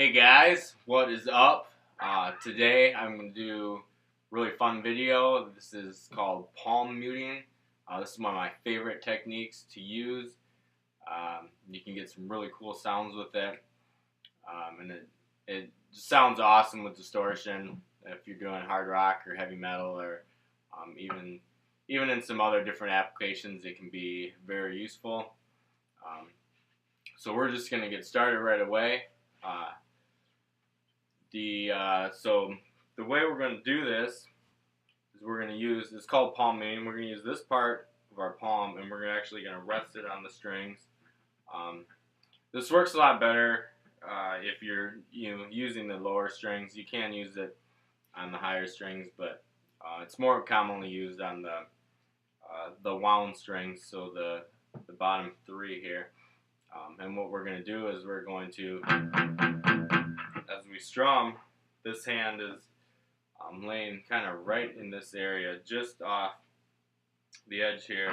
Hey guys, what is up? Today I'm going to do a really fun video. This is called palm muting. This is one of my favorite techniques to use. You can get some really cool sounds with it. And it just sounds awesome with distortion if you're doing hard rock or heavy metal or even in some other different applications it can be very useful. So we're just going to get started right away. So the way we're going to do this is we're going to use, it's called palm muting. We're going to use this part of our palm and we're actually going to rest it on the strings. This works a lot better if you're using the lower strings. You can use it on the higher strings, but it's more commonly used on the wound strings, so the bottom three here. And what we're going to do is we're going to, as we strum, this hand is laying kind of right in this area, just off the edge here.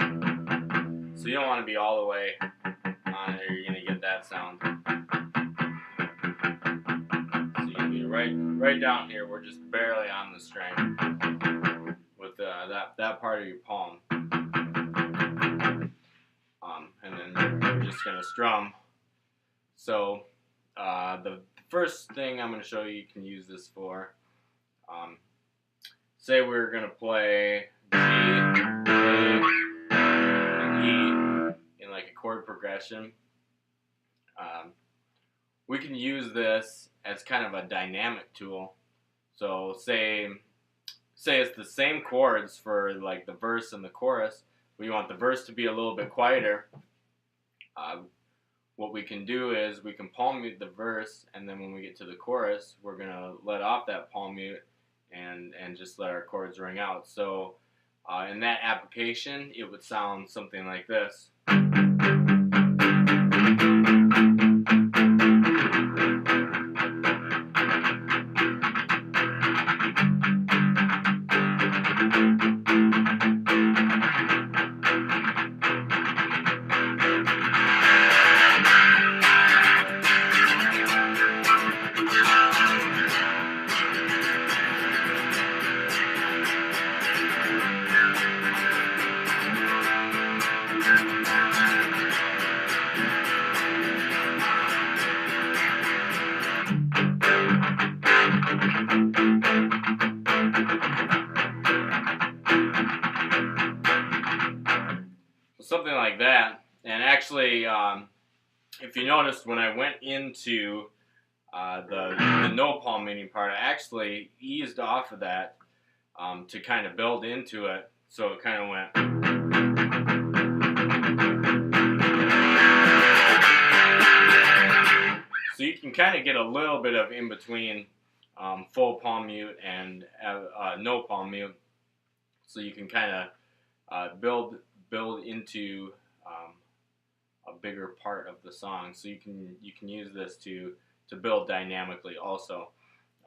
So you don't want to be all the way on it or you're going to get that sound. So you're going to be right down here. We're just barely on the string with that part of your palm. And then we're just going to strum. So the first thing I'm going to show you can use this for, say we're going to play G, A, and E in like a chord progression. We can use this as kind of a dynamic tool. So say it's the same chords for like the verse and the chorus. We want the verse to be a little bit quieter. What we can do is we can palm mute the verse, and then when we get to the chorus, we're going to let off that palm mute and just let our chords ring out. So in that application, it would sound something like this. Something like that. And actually, if you noticed, when I went into the no palm muting part, I actually eased off of that to kind of build into it. So it kind of went. So you can kind of get a little bit of in between full palm mute and no palm mute. So you can kind of build into a bigger part of the song. So you can use this to build dynamically also.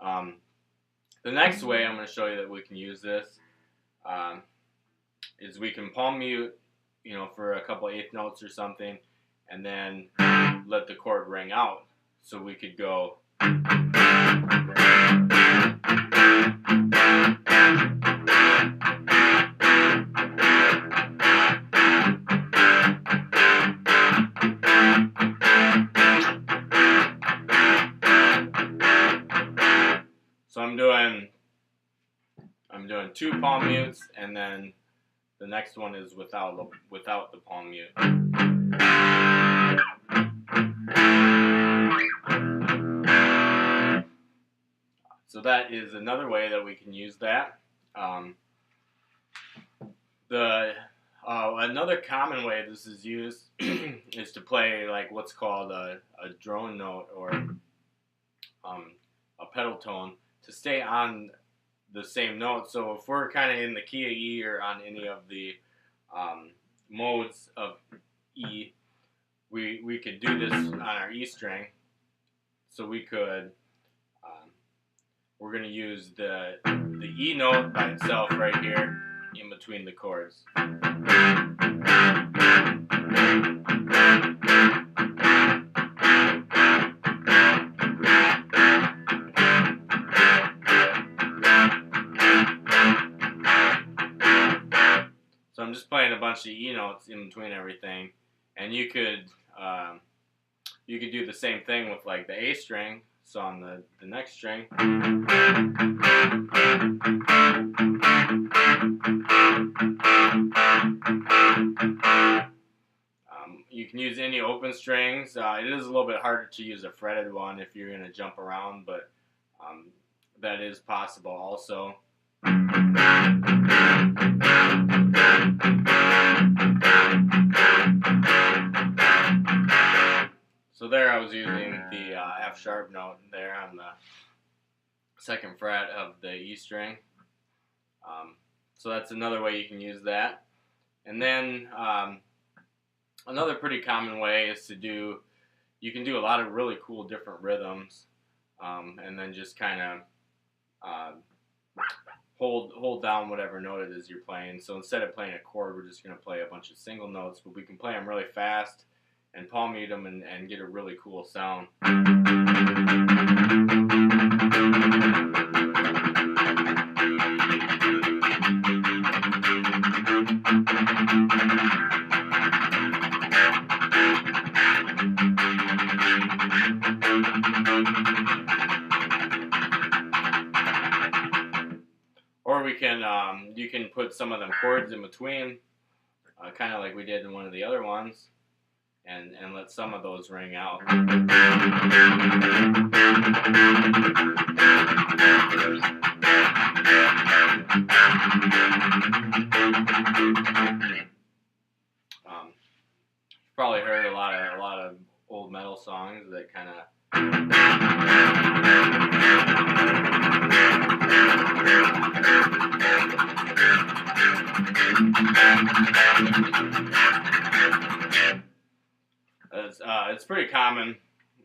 The next way I'm going to show you that we can use this is we can palm mute, for a couple eighth notes or something, and then let the chord ring out. So we could go. So I'm doing two palm mutes, and then the next one is without the palm mute. So that is another way that we can use that. Another common way this is used is to play like what's called a drone note or a pedal tone to stay on the same note. So if we're kind of in the key of E or on any of the modes of E, we could do this on our E string. So we could, we're going to use the E note by itself right here in between the chords. bunch of E notes in between everything, and you could do the same thing with like the A string. So on the next string, you can use any open strings. It is a little bit harder to use a fretted one if you're going to jump around, but that is possible also. So there I was using the F sharp note there on the second fret of the E string. So that's another way you can use that. And then another pretty common way is to you can do a lot of really cool different rhythms, and then just kind of hold down whatever note it is you're playing. So instead of playing a chord, we're just going to play a bunch of single notes, but we can play them really fast and palm mute them and get a really cool sound. Or we can, you can put some of them chords in between, kind of like we did in one of the other ones, and let some of those ring out. You've probably heard a lot of old metal songs that kind of it's pretty common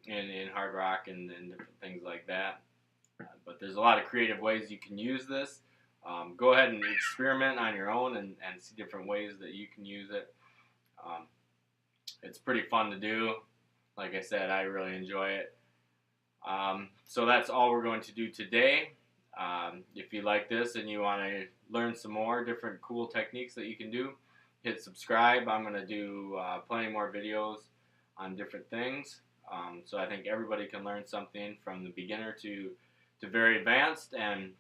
in hard rock and different things like that. But there's a lot of creative ways you can use this. Go ahead and experiment on your own and see different ways that you can use it. It's pretty fun to do. Like I said, I really enjoy it. So that's all we're going to do today. If you like this and you want to learn some more different cool techniques that you can do, hit subscribe. I'm going to do plenty more videos on different things. So I think everybody can learn something from the beginner to very advanced. And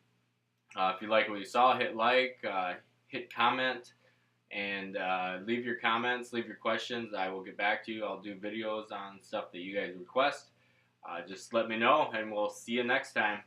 if you like what you saw, hit like, hit comment, and leave your comments, leave your questions. I will get back to you. I'll do videos on stuff that you guys request. Just let me know, and we'll see you next time.